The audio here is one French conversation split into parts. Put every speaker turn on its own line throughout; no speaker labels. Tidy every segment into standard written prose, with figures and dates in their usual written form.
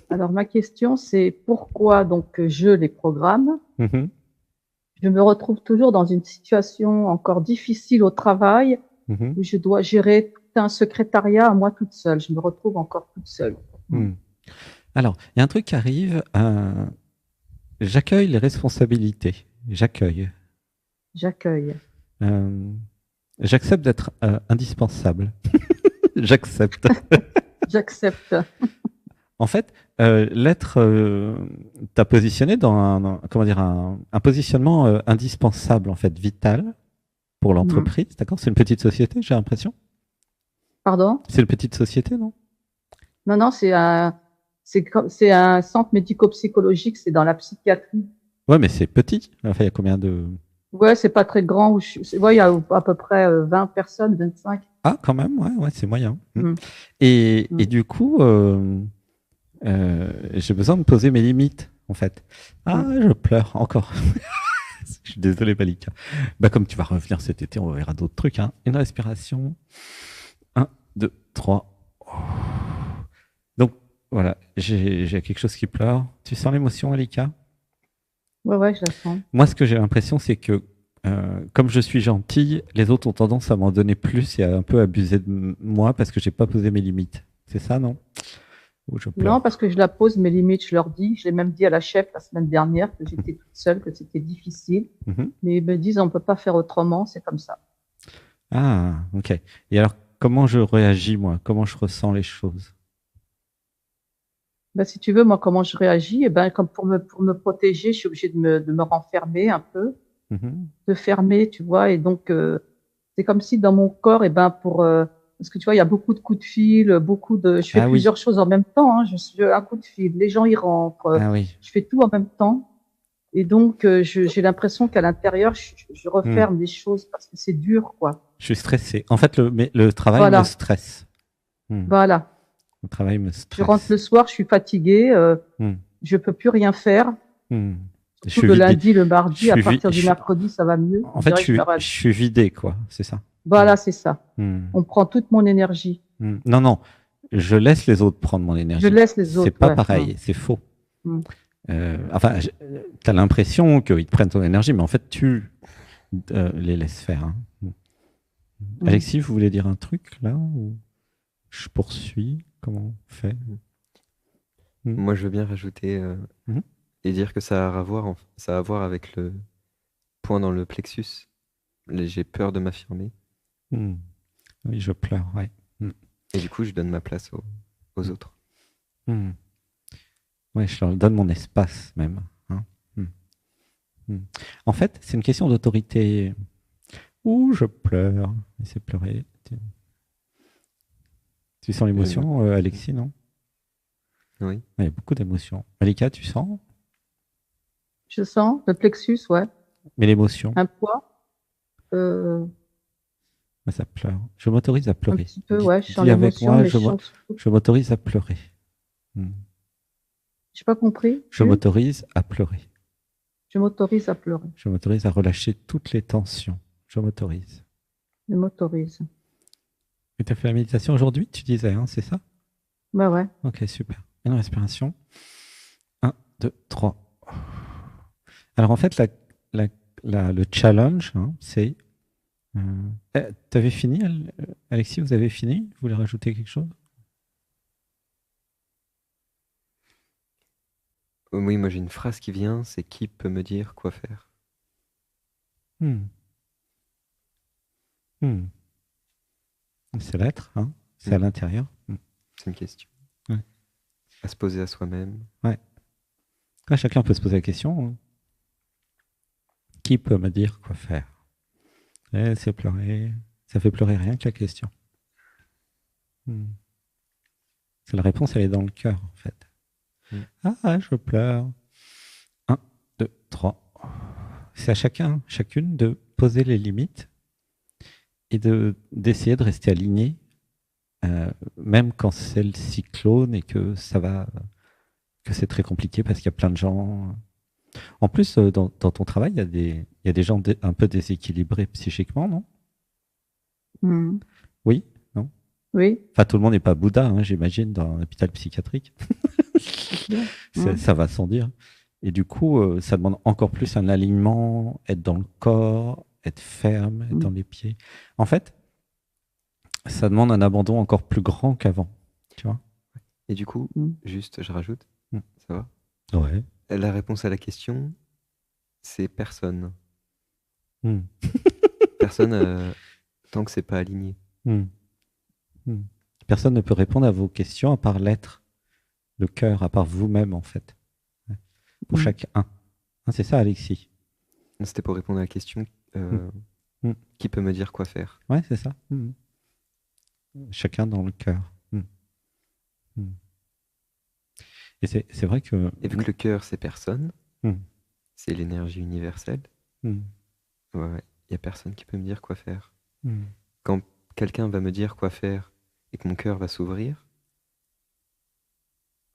Alors, ma question, c'est pourquoi donc je les programme?
Mhm,
Je me retrouve toujours dans une situation encore difficile au travail
mhm,
où je dois gérer tout un secrétariat à moi toute seule. Je me retrouve encore toute seule. Mm.
mhm. Alors, il y a un truc qui arrive. J'accueille les responsabilités. J'accueille.
J'accueille.
Euh, J'accepte d'être indispensable. J'accepte.
J'accepte.
En fait, l'être t'a positionné dans comment dire, un positionnement indispensable, en fait, vital pour
Mm.
l'entreprise. D'accord? C'est une petite société, j'ai l'impression.
Pardon?
C'est une petite société, non?
Non, non, c'est un centre médico-psychologique, c'est dans la psychiatrie.
Ouais, mais c'est petit. Enfin, il y a combien de...
Ouais, c'est pas très grand. Ouais, il y a à peu près 20 personnes, 25.
Ah, quand même, ouais, ouais, c'est moyen. Mm.
Mm.
Et
Mm.
du coup, j'ai besoin de poser mes limites, en fait. Ah,
Mm.
je pleure encore. Je suis désolé, Malika. Bah, comme tu vas revenir cet été, on verra d'autres trucs. Hein. Une respiration. Un, deux, trois. Donc, voilà, j'ai quelque chose qui pleure. Tu sens l'émotion, Malika?
Ouais, ouais, je la sens.
Moi, ce que j'ai l'impression, c'est que comme je suis gentille, les autres ont tendance à m'en donner plus et à un peu abuser de moi parce que j'ai pas posé mes limites. C'est ça, non? Ou je
Non, parce
pleure.
que je la pose mes limites, je leur dis. Je l'ai même dit à la chef la semaine dernière que j'étais toute seule, que c'était difficile.
Mhm.
Mais ils me disent, on peut pas faire autrement, c'est comme ça.
Ah, ok. Et alors, comment je réagis, moi? Comment je ressens les choses?
Ben, si tu veux, moi, comment je réagis? Eh ben, comme pour me protéger, je suis obligée de me renfermer un peu,
Mhm.
de fermer, tu vois. Et donc, c'est comme si dans mon corps, eh ben, parce que tu vois, il y a beaucoup de coups de fil, je fais
Ah oui,
plusieurs choses en même temps, hein. Un coup de fil, les gens, ils rentrent,
ah oui.
je fais tout en même temps. Et donc, j'ai l'impression qu'à l'intérieur, je
Hmm.
referme des choses parce que c'est dur, quoi.
Je suis stressé. En fait, mais le travail me
Voilà,
stresse. Hmm.
voilà.
Le travail me
Je rentre
stresse.
le soir, je suis fatiguée,
Hmm.
je peux plus rien faire.
Hmm. Je
Surtout
suis
le
vidé.
lundi, le
Je
mardi, à
suis
partir du mercredi, ça va mieux.
En
On
fait,
dirait que je me
je
rêve.
suis vidé, quoi. C'est ça. Hmm.
Voilà, c'est ça.
Hmm.
On prend toute mon énergie.
Non, non. Je laisse les autres prendre mon
Je
énergie.
laisse les
C'est
autres,
pas
ouais.
pareil. C'est faux.
Mm.
Enfin, tu as l'impression qu'ils te prennent ton énergie, mais en fait, tu les laisses faire. Hein.
Mm.
Alexis, vous voulez dire un truc là ou je poursuis? Comment on fait? Hmm.
Moi, je veux bien rajouter
Mhm.
et dire que ça a à voir, ça a à voir avec le point dans le plexus. J'ai peur de m'affirmer
Hmm. Oui, je pleure, ouais. Hmm.
et du coup, je donne ma place aux autres.
Hmm. Ouais, je leur donne mon espace même. Hein. Hmm. Hmm. En fait, c'est une question d'autorité. Ouh, je pleure. Et c'est pleurer. Tu sens
Ouais.
l'émotion, Alexis, non?
Oui.
Ouais, il y a beaucoup d'émotions. Malika, tu sens?
Je sens le plexus, ouais.
Mais l'émotion,
Un poids, euh,
ouais, ça pleure. Je m'autorise à
un
pleurer.
petit peu, ouais. Je sens
Dis avec
l'émotion,
moi,
mais je sens surtout.
je m'autorise à pleurer. Hmm.
J'ai pas compris.
Je m'autorise à pleurer.
Je m'autorise à pleurer.
Je m'autorise à relâcher toutes les tensions. Je m'autorise.
Je m'autorise.
Et tu as fait la méditation aujourd'hui, tu disais, hein, c'est ça?
Bah ouais.
Ok, super. Une respiration. Un, deux, trois. Alors en fait, le challenge, hein, c'est... T'avais fini, Alexis, vous avez fini? Vous voulez rajouter quelque chose?
Oui, moi, j'ai une phrase qui vient, c'est qui peut me dire quoi faire?
Hmm. Hmm. C'est l'être, hein? C'est
Hmm.
à l'intérieur. Hmm.
C'est une question
Ouais.
à se poser à soi-même.
Ouais. Là, chacun peut se poser la question, hein. Qui peut me dire quoi faire? C'est pleurer. Ça fait pleurer rien que la question. Hmm. La réponse, elle est dans le cœur, en fait.
Hmm.
Ah, je pleure. Un, deux, trois. C'est à chacun, chacune de poser les limites et d'essayer de rester aligné, même quand c'est le cyclone et que ça va, que c'est très compliqué parce qu'il y a plein de gens. En plus, dans ton travail, il y a des gens un peu déséquilibrés psychiquement, non?
Mm.
Oui? Non?
Oui.
Enfin, tout le monde n'est pas Bouddha, hein, j'imagine, dans l'hôpital psychiatrique. Ça va sans dire. Et du coup, ça demande encore plus un alignement, être dans le corps, être ferme, être dans les pieds. En fait, ça demande un abandon encore plus grand qu'avant. Tu vois?
Et du coup, juste, je rajoute, ça va?
Ouais.
La réponse à la question, c'est personne. Personne, tant que c'est pas aligné.
Personne ne peut répondre à vos questions à part l'être, le cœur, à part vous-même, en fait. Pour chacun. C'est ça, Alexis.
C'était pour répondre à la question qui peut me dire quoi faire.
Ouais, c'est ça. Chacun dans le cœur. Et c'est vrai que...
Et vu que le cœur, c'est personne, c'est l'énergie universelle, il n'y a personne qui peut me dire quoi faire. Quand quelqu'un va me dire quoi faire et que mon cœur va s'ouvrir,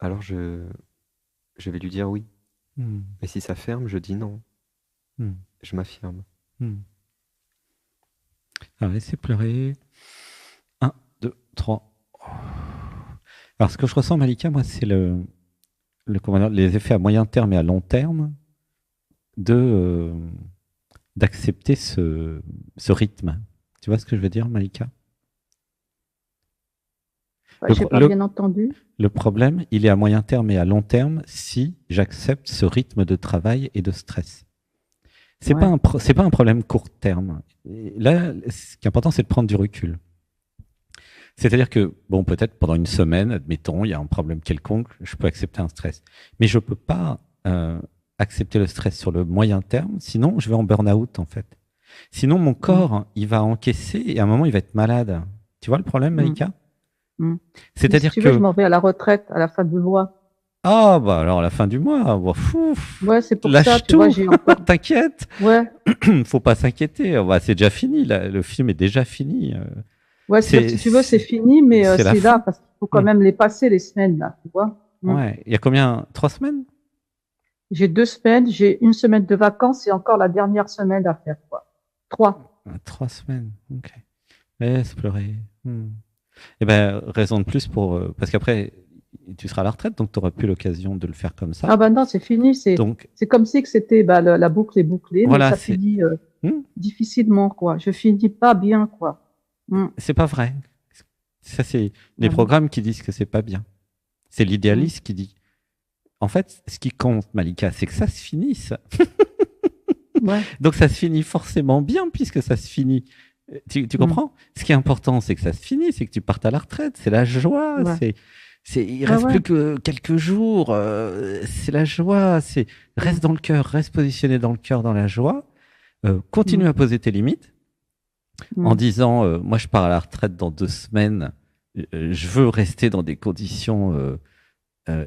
alors je vais lui dire oui. Mais si ça ferme, je dis non. Je m'affirme.
Alors, laissez pleurer. 1, 2, 3. Alors, ce que je ressens, Malika, moi, c'est les effets à moyen terme et à long terme d'accepter ce rythme. Tu vois ce que je veux dire, Malika?
Je n'ai pas bien entendu.
Le problème, il est à moyen terme et à long terme si j'accepte ce rythme de travail et de stress. C'est pas un problème court terme. Et là, ce qui est important, c'est de prendre du recul. C'est-à-dire que, bon, peut-être pendant une semaine, admettons, il y a un problème quelconque, je peux accepter un stress. Mais je ne peux pas accepter le stress sur le moyen terme, sinon je vais en burn-out, en fait. Sinon, mon corps, il va encaisser et à un moment, il va être malade. Tu vois le problème, Malika? C'est-à-dire
si tu veux, je m'en vais à la retraite à la fin du mois.
Ah, bah alors, à la fin du mois,
ouais, c'est pour
lâche
ça,
tout.
Tu vois, j'ai encore...
T'inquiète.
Ouais.
Faut pas s'inquiéter. C'est déjà fini. Le film est déjà fini.
Ouais, si tu veux, c'est fini, mais c'est là parce qu'il faut quand même les passer, les semaines, là, tu vois.
Ouais. Il y a combien? 3 semaines?
J'ai 2 semaines, j'ai 1 semaine de vacances et encore la dernière semaine à faire, quoi. 3.
3 semaines, ok. Laisse pleurer. Eh ben, raison de plus parce qu'après, tu seras à la retraite, donc tu n'auras plus l'occasion de le faire comme ça.
Ah ben non, c'est fini. C'est comme si que c'était la boucle est bouclée,
voilà,
mais ça finit difficilement, quoi. Je finis pas bien, quoi.
C'est pas vrai. Ça, c'est les programmes qui disent que c'est pas bien. C'est l'idéaliste qui dit. En fait, ce qui compte, Malika, c'est que ça se finisse. Donc ça se finit forcément bien puisque ça se finit. Tu comprends? Ce qui est important, c'est que ça se finit, c'est que tu partes à la retraite, c'est la joie, il reste plus que quelques jours, c'est la joie, reste dans le cœur, reste positionné dans le cœur, dans la joie, continue à poser tes limites en disant, moi je pars à la retraite dans 2 semaines, je veux rester dans des conditions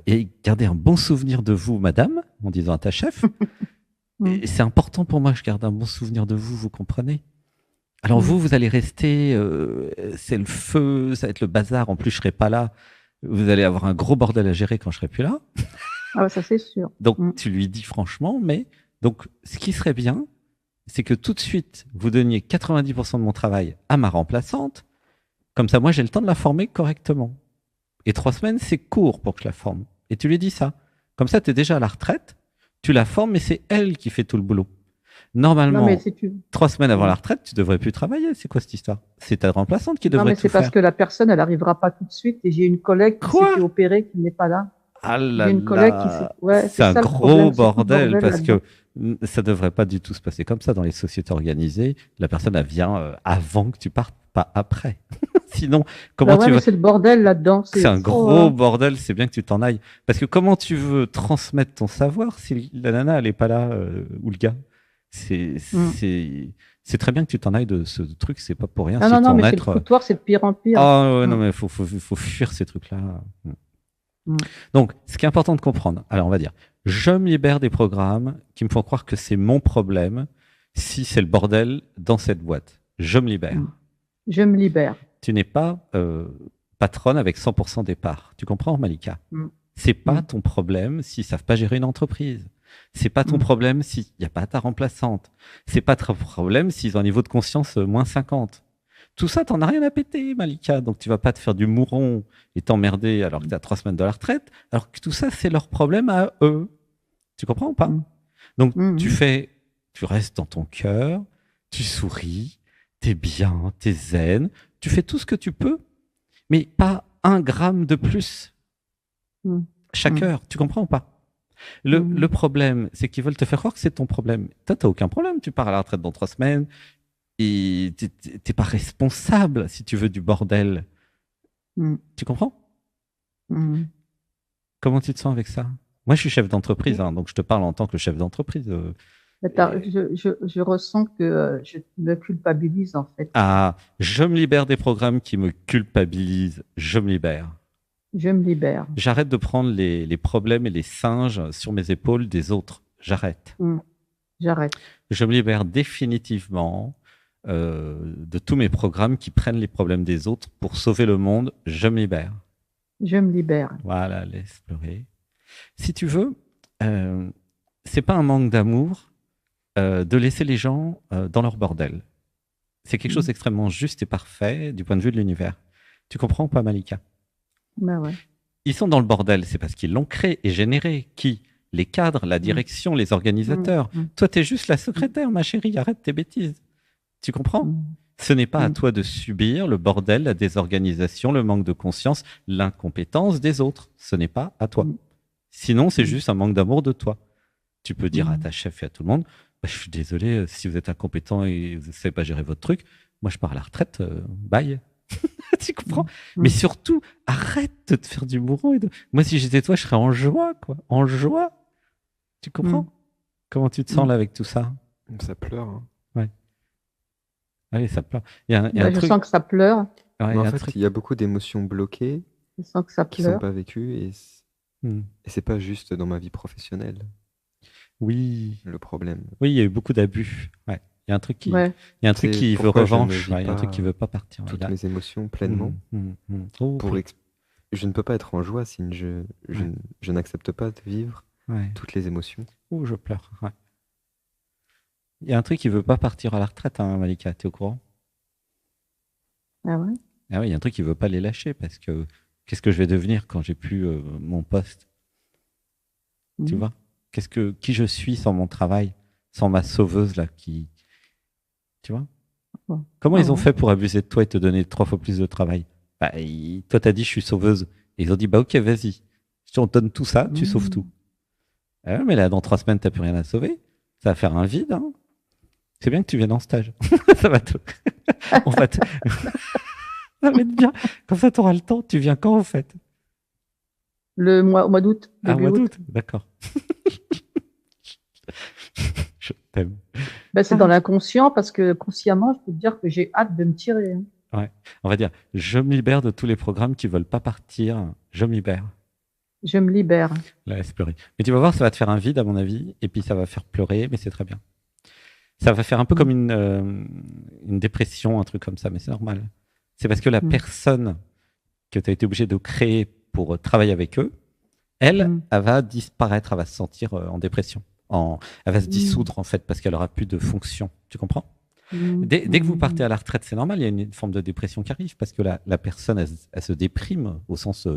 et garder un bon souvenir de vous, madame, en disant à ta chef. Et c'est important pour moi que je garde un bon souvenir de vous, vous comprenez? Alors vous allez rester, c'est le feu, ça va être le bazar. En plus, je serai pas là. Vous allez avoir un gros bordel à gérer quand je serai plus là.
Ah, ça c'est sûr.
Donc tu lui dis franchement, mais donc ce qui serait bien, c'est que tout de suite vous donniez 90% de mon travail à ma remplaçante. Comme ça, moi j'ai le temps de la former correctement. Et 3 semaines, c'est court pour que je la forme. Et tu lui dis ça. Comme ça, tu es déjà à la retraite. Tu la formes, mais c'est elle qui fait tout le boulot. Normalement, 3 semaines avant la retraite, tu devrais plus travailler. C'est quoi cette histoire? C'est ta remplaçante qui devrait tout faire.
C'est parce que la personne, elle n'arrivera pas tout de suite. Et j'ai une collègue qui s'est fait opérer, qui n'est pas là.
Ah là
j'ai une collègue qui s'est...
c'est un gros bordel parce que ça devrait pas du tout se passer comme ça dans les sociétés organisées. La personne, elle vient avant que tu partes, pas après. Sinon, comment tu veux...
C'est le bordel là-dedans.
C'est un gros bordel. C'est bien que tu t'en ailles. Parce que comment tu veux transmettre ton savoir si la nana, elle n'est pas là ou le gars? C'est très bien que tu t'en ailles de ce truc, c'est pas pour rien.
Non, mais c'est le foutoir, c'est de pire en pire.
Ah ouais, non, mais faut fuir ces trucs-là. Donc, ce qui est important de comprendre, alors on va dire, je me libère des programmes qui me font croire que c'est mon problème si c'est le bordel dans cette boîte. Je me libère.
Je me libère.
Tu n'es pas patronne avec 100% des parts. Tu comprends, Malika? C'est pas ton problème s'ils savent pas gérer une entreprise. C'est pas ton problème s'il n'y a pas ta remplaçante. C'est pas ton problème s'ils ont un niveau de conscience moins 50. Tout ça, t'en as rien à péter, Malika. Donc, tu vas pas te faire du mouron et t'emmerder alors que tu as 3 semaines de la retraite. Alors que tout ça, c'est leur problème à eux. Tu comprends ou pas? Donc, tu restes dans ton cœur, tu souris, t'es bien, t'es zen, tu fais tout ce que tu peux, mais pas 1 gramme de plus chaque heure. Tu comprends ou pas? Le problème, c'est qu'ils veulent te faire croire que c'est ton problème. Toi, t'as aucun problème. Tu pars à la retraite dans 3 semaines. Et t'es pas responsable, si tu veux, du bordel. Tu comprends? Comment tu te sens avec ça? Moi, je suis chef d'entreprise, donc je te parle en tant que chef d'entreprise.
Je ressens que je me culpabilise, en fait.
Ah, je me libère des programmes qui me culpabilisent. Je me libère.
Je me libère.
J'arrête de prendre les problèmes et les singes sur mes épaules des autres. J'arrête.
J'arrête.
Je me libère définitivement de tous mes programmes qui prennent les problèmes des autres pour sauver le monde. Je me libère.
Je me libère.
Voilà, laisse pleurer. Si tu veux, c'est pas un manque d'amour de laisser les gens dans leur bordel. C'est quelque chose d'extrêmement juste et parfait du point de vue de l'univers. Tu comprends ou pas, Malika?
Ben ouais.
Ils sont dans le bordel, c'est parce qu'ils l'ont créé et généré. Qui? Les cadres, la direction, les organisateurs. Toi, tu es juste la secrétaire, ma chérie. Arrête tes bêtises. Tu comprends? Ce n'est pas à toi de subir le bordel, la désorganisation, le manque de conscience, l'incompétence des autres. Ce n'est pas à toi. Sinon, c'est juste un manque d'amour de toi. Tu peux dire à ta chef et à tout le monde, bah, je suis désolé, si vous êtes incompétent et vous ne savez pas gérer votre truc, moi je pars à la retraite, bye. Tu comprends? Mais surtout, arrête de te faire du bourreau. Moi, si j'étais toi, je serais en joie, quoi. En joie. Tu comprends? Comment tu te sens là avec tout ça?
Ça pleure. Hein.
Ouais. Allez, ça pleure. Je
sens que ça pleure.
Ouais, en fait, il y a beaucoup d'émotions bloquées
je sens que ça
qui ne sont pas vécues et c'est pas juste dans ma vie professionnelle.
Oui.
Le problème.
Oui, il y a eu beaucoup d'abus. Ouais. Il y a un truc qui veut revanche. Il y a un truc qui veut pas partir.
Toutes mes émotions pleinement. Je ne peux pas être en joie si je n'accepte pas de vivre toutes les émotions.
Oh, je pleure. Ouais. Il y a un truc qui veut pas partir à la retraite, hein, Malika. T'es au courant?
Ah ouais?
Ah oui, il y a un truc qui veut pas les lâcher parce que qu'est-ce que je vais devenir quand j'ai plus mon poste? Tu vois? Qui je suis sans mon travail, sans ma sauveuse là qui, tu vois? Comment ils ont fait pour abuser de toi et te donner 3 fois plus de travail? Bah, toi t'as dit je suis sauveuse et ils ont dit bah ok vas-y, on te donne tout ça, tu sauves tout. Ah, mais là dans 3 semaines t'as plus rien à sauver, ça va faire un vide. Hein. C'est bien que tu viennes en stage, ça va te, on va te, ça va être bien. Comme ça t'auras le temps. Tu viens quand en fait?
Au mois d'août.
Ah, au mois d'août, d'accord. Je t'aime.
Ben, c'est dans l'inconscient parce que consciemment, je peux te dire que j'ai hâte de me tirer. Hein.
Ouais. On va dire, je me libère de tous les programmes qui veulent pas partir. Je me libère.
Je me libère.
Laisse pleurer. Mais tu vas voir, ça va te faire un vide à mon avis, et puis ça va faire pleurer, mais c'est très bien. Ça va faire un peu comme une dépression, un truc comme ça, mais c'est normal. C'est parce que la personne que tu as été obligé de créer pour travailler avec eux, elle va disparaître, elle va se sentir en dépression. Elle va se dissoudre en fait parce qu'elle aura plus de fonction. Tu comprends? Dès que vous partez à la retraite, c'est normal, il y a une forme de dépression qui arrive parce que la personne, elle se déprime au sens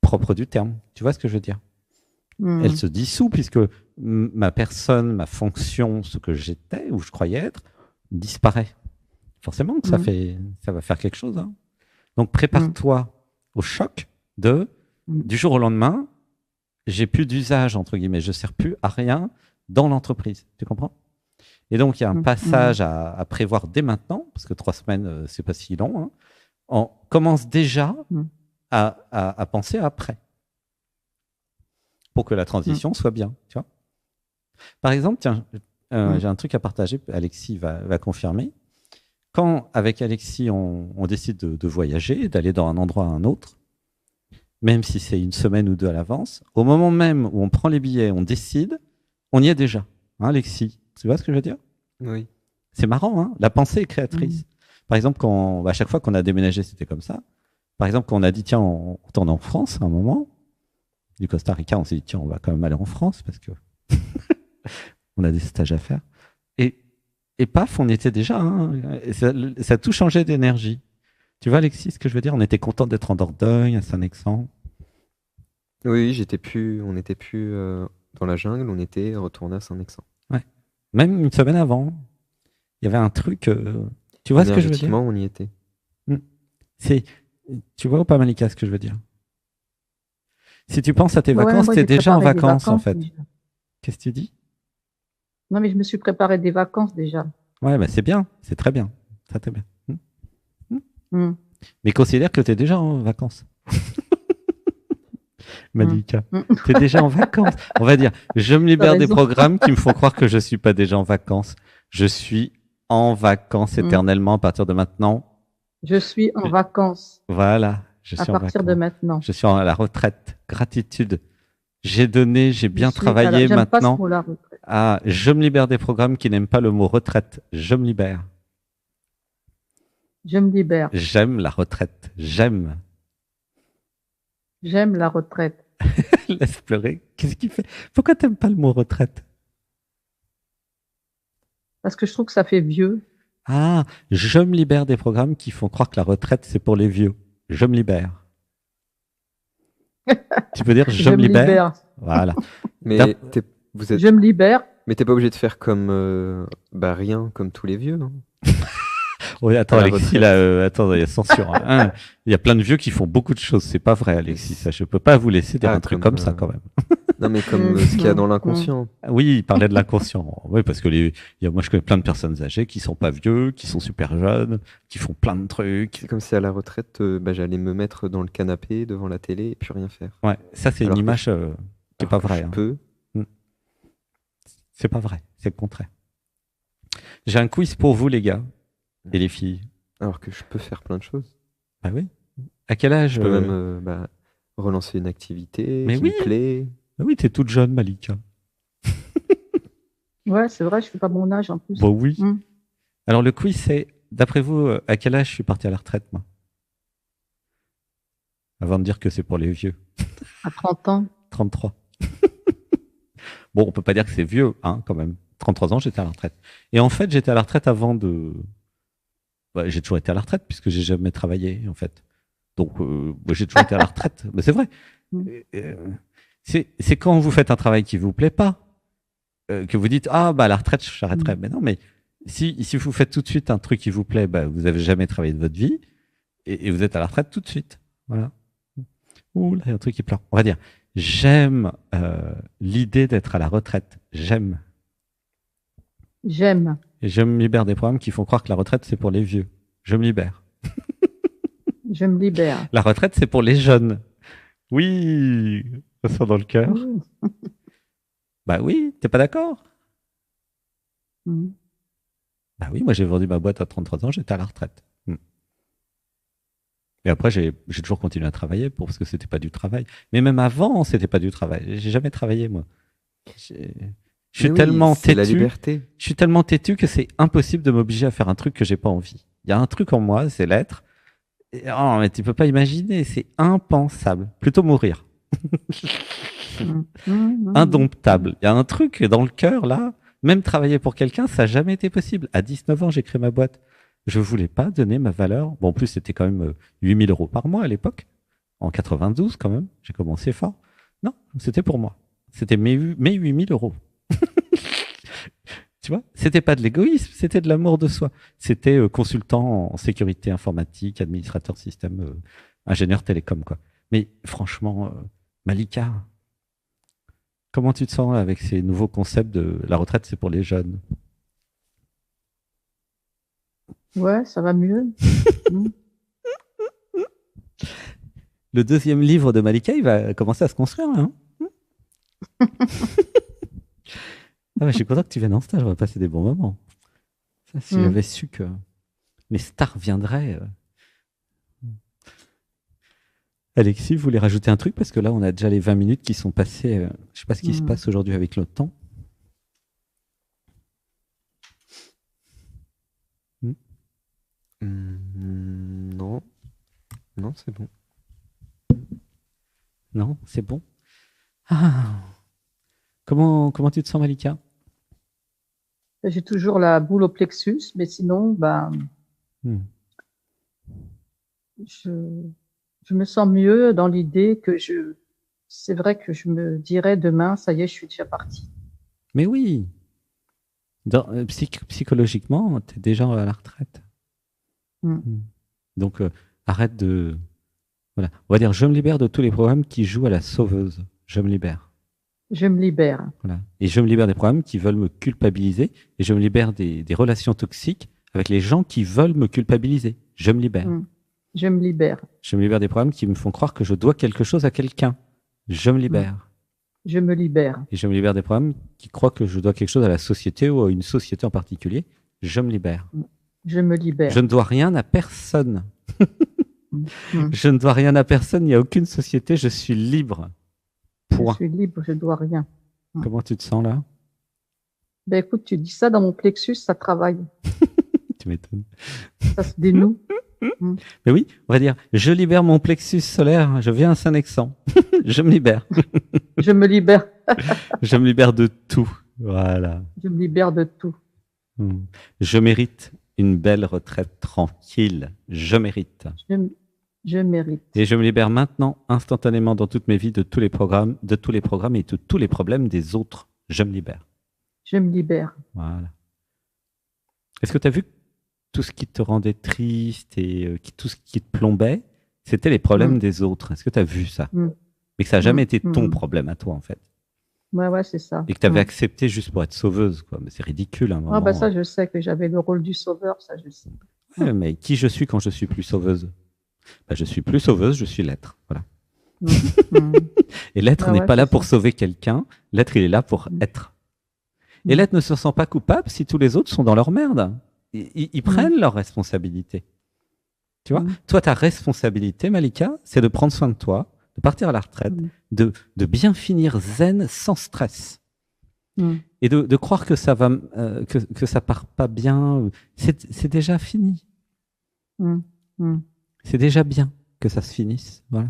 propre du terme. Tu vois ce que je veux dire? Elle se dissout puisque ma personne, ma fonction, ce que j'étais ou je croyais être, disparaît. Forcément que ça va faire quelque chose. Hein. Donc prépare-toi au choc du jour au lendemain, j'ai plus d'usage, entre guillemets, je ne sers plus à rien dans l'entreprise. Tu comprends? Et donc, il y a un passage à prévoir dès maintenant, parce que 3 semaines, c'est pas si long. Hein. On commence déjà à penser après, pour que la transition soit bien. Tu vois? Par exemple, tiens, j'ai un truc à partager, Alexis va confirmer. Quand, avec Alexis, on décide de voyager, d'aller dans un endroit à un autre, même si c'est 1 semaine ou 2 à l'avance, au moment même où on prend les billets, on décide, on y est déjà. Hein, Alexis? Tu vois ce que je veux dire?
Oui.
C'est marrant, hein? La pensée est créatrice. Par exemple, à chaque fois qu'on a déménagé, c'était comme ça. Par exemple, quand on a dit, tiens, on retourne en France à un moment, du Costa Rica, on s'est dit, tiens, on va quand même aller en France parce que on a des stages à faire. Et Et paf, on était déjà. Ça a tout changé d'énergie. Tu vois, Alexis, ce que je veux dire? On était content d'être en Dordogne, à Saint-Nexan.
Oui, on n'était plus dans la jungle, on était retourné à Saint-Nexan.
Ouais. Même une semaine avant, il y avait un truc. Tu vois ce que je veux dire?
Énergétiquement, on y était.
Tu vois ou pas, Malika, ce que je veux dire? Si tu penses à tes vacances, tu es déjà en vacances, en fait. Qu'est-ce que tu dis?
Non, mais je me suis préparé des vacances déjà.
Ouais, bah c'est bien, c'est très bien. Ça, très bien. Mais considère que tu es déjà en vacances. Malika, tu es déjà en vacances. On va dire, je me libère des programmes qui me font croire que je ne suis pas déjà en vacances. Je suis en vacances éternellement à partir de maintenant.
Je suis en vacances.
Voilà, je suis en vacances.
À partir de maintenant.
Je suis à la retraite. Gratitude. J'ai donné, j'ai bien travaillé maintenant.
Pas la retraite.
Ah, je me libère des programmes qui n'aiment pas le mot retraite. Je me libère.
Je me libère.
J'aime la retraite. J'aime.
J'aime la retraite.
Laisse pleurer. Qu'est-ce qu'il fait? Pourquoi t'aimes pas le mot retraite?
Parce que je trouve que ça fait vieux.
Ah, je me libère des programmes qui font croire que la retraite, c'est pour les vieux. Je me libère. Tu peux dire je me libère. Voilà.
Mais
je me libère.
Mais t'es pas obligé de faire comme rien, comme tous les vieux. Hein.
Oui, attends, Alexis, là, attends, il y a censure. Hein. Il y a plein de vieux qui font beaucoup de choses. C'est pas vrai, Alexis. Ça, je peux pas vous laisser dire un truc comme ça, quand même.
Non, mais comme ce qu'il y a dans l'inconscient.
Oui, il parlait de l'inconscient. Oui, parce que moi, je connais plein de personnes âgées qui sont pas vieux, qui sont super jeunes, qui font plein de trucs.
C'est comme si à la retraite, j'allais me mettre dans le canapé devant la télé et plus rien faire.
Ouais, ça, c'est une image qui est pas vraie.
Je peux.
C'est pas vrai, c'est le contraire. J'ai un quiz pour vous, les gars et les filles.
Alors que je peux faire plein de choses.
Ah oui? À quel âge?
Je peux même relancer une activité qui me plaît.
Ah oui, t'es toute jeune, Malika.
Ouais, c'est vrai, je fais pas mon âge en plus.
Bon, oui. Alors, le quiz, c'est, d'après vous, à quel âge je suis parti à la retraite, moi? Avant de dire que c'est pour les vieux.
À 30 ans.
33. Bon, on peut pas dire que c'est vieux, hein, quand même. 33 ans, j'étais à la retraite. Et en fait, j'étais à la retraite avant de... j'ai toujours été à la retraite puisque j'ai jamais travaillé, en fait. Donc, j'ai toujours été à la retraite. Mais c'est vrai. C'est quand vous faites un travail qui vous plaît pas, que vous dites, à la retraite, j'arrêterai. Mais non, mais si vous faites tout de suite un truc qui vous plaît, vous avez jamais travaillé de votre vie et vous êtes à la retraite tout de suite. Voilà. Ouh, là, il y a un truc qui pleure. On va dire, j'aime l'idée d'être à la retraite. J'aime.
J'aime.
Et je me libère des programmes qui font croire que la retraite, c'est pour les vieux. Je me libère.
Je me libère.
La retraite, c'est pour les jeunes. Oui, ça sent dans le cœur. Bah oui, t'es pas d'accord? Bah oui, moi j'ai vendu ma boîte à 33 ans, j'étais à la retraite. Et après, j'ai toujours continué à travailler parce que c'était pas du travail. Mais même avant, c'était pas du travail. J'ai jamais travaillé, moi. Je suis tellement têtu.
La liberté.
Je suis tellement têtu que c'est impossible de m'obliger à faire un truc que j'ai pas envie. Il y a un truc en moi, c'est l'être. Oh, mais tu peux pas imaginer, c'est impensable. Plutôt mourir. Indomptable. Il y a un truc dans le cœur, là. Même travailler pour quelqu'un, ça n'a jamais été possible. À 19 ans, j'ai créé ma boîte. Je voulais pas donner ma valeur. Bon, en plus, c'était quand même 8 000 € par mois à l'époque. En 92, quand même. J'ai commencé fort. Non, c'était pour moi. C'était mes 8 000 €. Tu vois, c'était pas de l'égoïsme, c'était de l'amour de soi. C'était consultant en sécurité informatique, administrateur système, ingénieur télécom, quoi. Mais franchement, Malika, comment tu te sens avec ces nouveaux concepts de la retraite, c'est pour les jeunes?
Ouais, ça va mieux.
Le deuxième livre de Malika, il va commencer à se construire, là. Je suis content que tu viennes en stage, on va passer des bons moments. Ça, si j'avais su que les stars viendraient. Alexis, vous voulez rajouter un truc? Parce que là, on a déjà les 20 minutes qui sont passées. Je ne sais pas ce qui se passe aujourd'hui avec le temps.
Non. Non, c'est bon.
Non, c'est bon. Ah. Comment tu te sens, Malika?
J'ai toujours la boule au plexus, mais sinon, je me sens mieux dans l'idée que c'est vrai que je me dirais demain, ça y est, je suis déjà partie.
Mais oui, psychologiquement, tu es déjà à la retraite. Donc, arrête de... Voilà. On va dire, je me libère de tous les programmes qui jouent à la sauveuse. Je me libère.
Je me libère.
Voilà. Et je me libère des programmes qui veulent me culpabiliser. Et je me libère des relations toxiques avec les gens qui veulent me culpabiliser. Je me libère.
Je me libère.
Je me libère des programmes qui me font croire que je dois quelque chose à quelqu'un. Je me libère.
Je me libère.
Et je me libère des programmes qui croient que je dois quelque chose à la société ou à une société en particulier. Je me libère.
Je me libère.
Je ne dois rien à personne. Je ne dois rien à personne, il n'y a aucune société, je suis libre. Point.
Je suis libre, je ne dois rien.
Comment tu te sens là?
Ben écoute, tu dis ça dans mon plexus, ça travaille.
Tu m'étonnes.
Ça se dénoue.
Mais oui, on va dire, je libère mon plexus solaire, je viens à Saint-Nexan. Je me libère.
Je me libère.
Je me libère de tout. Voilà.
Je me libère de tout.
Je mérite une belle retraite tranquille. Je mérite.
Je mérite.
Et je me libère maintenant, instantanément, dans toutes mes vies, de tous les programmes et de tous les problèmes des autres. Je me libère.
Je me libère.
Voilà. Est-ce que tu as vu que tout ce qui te rendait triste et tout ce qui te plombait, c'était les problèmes des autres? Est-ce que tu as vu ça? Mais que ça n'a jamais été ton problème à toi, en fait.
Ouais, c'est ça.
Et que tu avais accepté juste pour être sauveuse, quoi. Mais c'est ridicule, à un moment.
Ah, bah ça, je sais que j'avais le rôle du sauveur, ça, je sais.
Ouais, mais qui je suis quand je suis plus sauveuse? Bah, je suis plus sauveuse, je suis l'être. Voilà. Et l'être n'est pas là pour sauver quelqu'un. L'être, il est là pour être. Et l'être ne se sent pas coupable si tous les autres sont dans leur merde. Ils prennent leurs responsabilités. Tu vois? Toi, ta responsabilité, Malika, c'est de prendre soin de toi, de partir à la retraite, de bien finir zen sans stress. Et de croire que ça va, que ça part pas bien. C'est déjà fini. C'est déjà bien que ça se finisse. Voilà.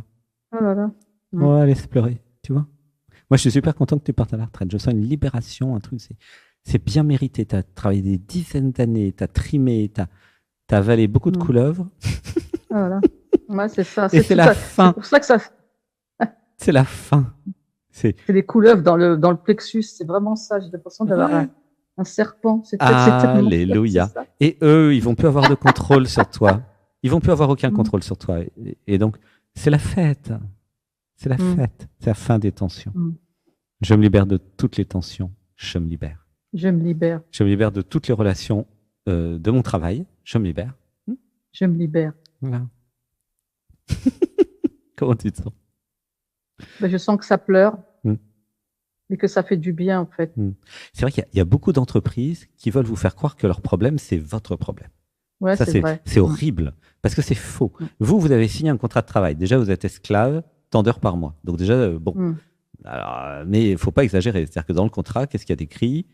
Oh là là.
On va aller se pleurer, tu vois. Moi, je suis super content que tu partes à la retraite. Je sens une libération, un truc. C'est bien mérité. Tu as travaillé des dizaines d'années, tu as trimé, tu as avalé beaucoup de couleuvres.
Voilà. Ouais, c'est ça.
Et c'est la fin.
C'est pour ça que ça.
C'est la fin.
C'est des couleuvres dans le plexus. C'est vraiment ça. J'ai l'impression d'avoir un serpent.
Alléluia. Et eux, ils vont plus avoir de contrôle sur toi. Ils vont plus avoir aucun contrôle sur toi. Et donc, c'est la fête. C'est la fête. C'est la fin des tensions. Je me libère de toutes les tensions. Je me libère.
Je me libère.
Je me libère de toutes les relations de mon travail. Je me libère.
Je me libère.
Voilà. Comment tu te sens?
Ben, je sens que ça pleure. Et que ça fait du bien, en fait.
C'est vrai qu'il y a beaucoup d'entreprises qui veulent vous faire croire que leur problème, c'est votre problème.
Ouais,
ça,
c'est vrai.
C'est horrible. Parce que c'est faux. Vous avez signé un contrat de travail. Déjà, vous êtes esclave tant d'heures par mois. Donc déjà, bon. Alors, mais il ne faut pas exagérer. C'est-à-dire que dans le contrat, qu'est-ce qu'il y a d'écrit?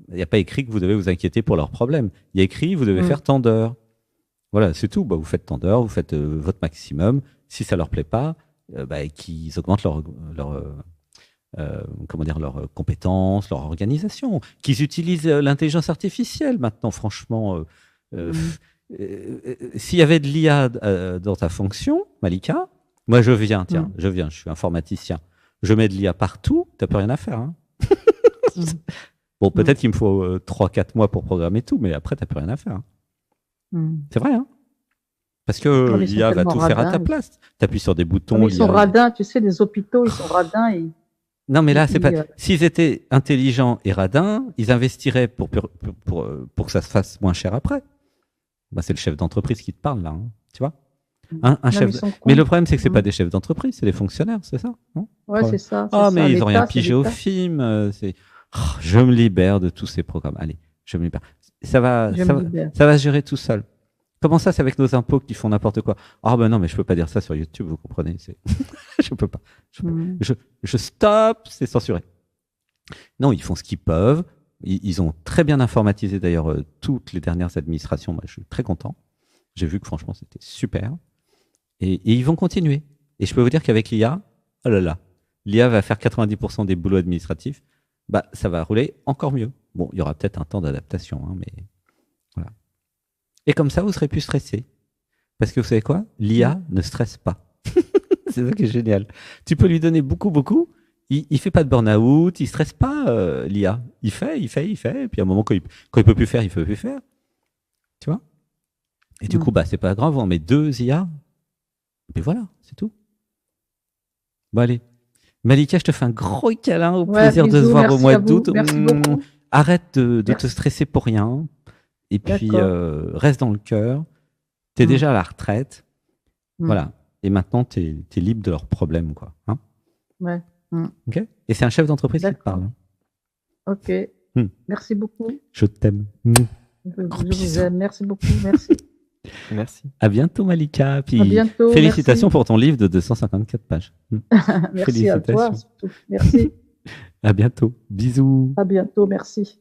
Il n'y a pas écrit que vous devez vous inquiéter pour leurs problèmes. Il y a écrit vous devez faire tant d'heures. Voilà, c'est tout. Bah, vous faites tant d'heures, vous faites votre maximum. Si ça ne leur plaît pas, qu'ils augmentent leurs compétences, leur organisation, qu'ils utilisent l'intelligence artificielle maintenant. Franchement, s'il y avait de l'IA dans ta fonction, Malika, moi je viens, je suis informaticien. Je mets de l'IA partout, tu n'as plus rien à faire. Hein. Bon, peut-être qu'il me faut 3-4 mois pour programmer tout, mais après, tu n'as plus rien à faire. Hein. C'est vrai, hein? Parce que l'IA va tout faire à ta place. Tu appuies sur des boutons.
Ils sont radins, tu sais, les hôpitaux, ils sont radins.
Non, mais là, c'est pas. S'ils étaient intelligents et radins, ils investiraient pour que ça se fasse moins cher après. Bah, c'est le chef d'entreprise qui te parle, là. Hein, tu vois? Mais le problème, c'est que c'est pas des chefs d'entreprise, c'est des fonctionnaires, c'est ça?
Ouais, c'est ça.
Ah, mais ils n'ont rien pigé au film. Je me libère de tous ces programmes. Allez, je me libère. Ça va se gérer tout seul. Comment ça, c'est avec nos impôts qui font n'importe quoi? Ah ben non, mais je peux pas dire ça sur YouTube, vous comprenez? Je peux pas. Je stoppe, c'est censuré. Non, ils font ce qu'ils peuvent. Ils ont très bien informatisé d'ailleurs toutes les dernières administrations. Moi, je suis très content. J'ai vu que franchement, c'était super. Et ils vont continuer. Et je peux vous dire qu'avec l'IA, oh là là, l'IA va faire 90% des boulots administratifs. Bah, ça va rouler encore mieux. Bon, il y aura peut-être un temps d'adaptation, hein, mais voilà. Et comme ça, vous serez plus stressé. Parce que vous savez quoi? L'IA ne stresse pas. C'est ça qui est génial. Tu peux lui donner beaucoup, beaucoup. Il fait pas de burn-out, il stresse pas, l'IA. Il fait. Et puis à un moment, quand il peut plus faire, il peut plus faire. Tu vois? Et du coup, c'est pas grave, on met 2 IA. Et puis voilà, c'est tout. Bon, allez. Malika, je te fais un gros câlin. Au plaisir de se voir au mois d'août.
Merci beaucoup.
Arrête de te stresser pour rien. Et puis, reste dans le cœur. Tu es déjà à la retraite. Voilà. Et maintenant, tu es libre de leurs problèmes, quoi. Hein,
ouais.
Okay. Et c'est un chef d'entreprise qui te parle.
Ok. Merci beaucoup.
Je t'aime.
Je vous aime. Merci beaucoup. Merci.
Merci.
À bientôt, Malika. Puis
à bientôt.
Félicitations
merci.
pour ton livre de 254 pages.
Merci à toi. Surtout. Merci.
À bientôt. Bisous.
À bientôt. Merci.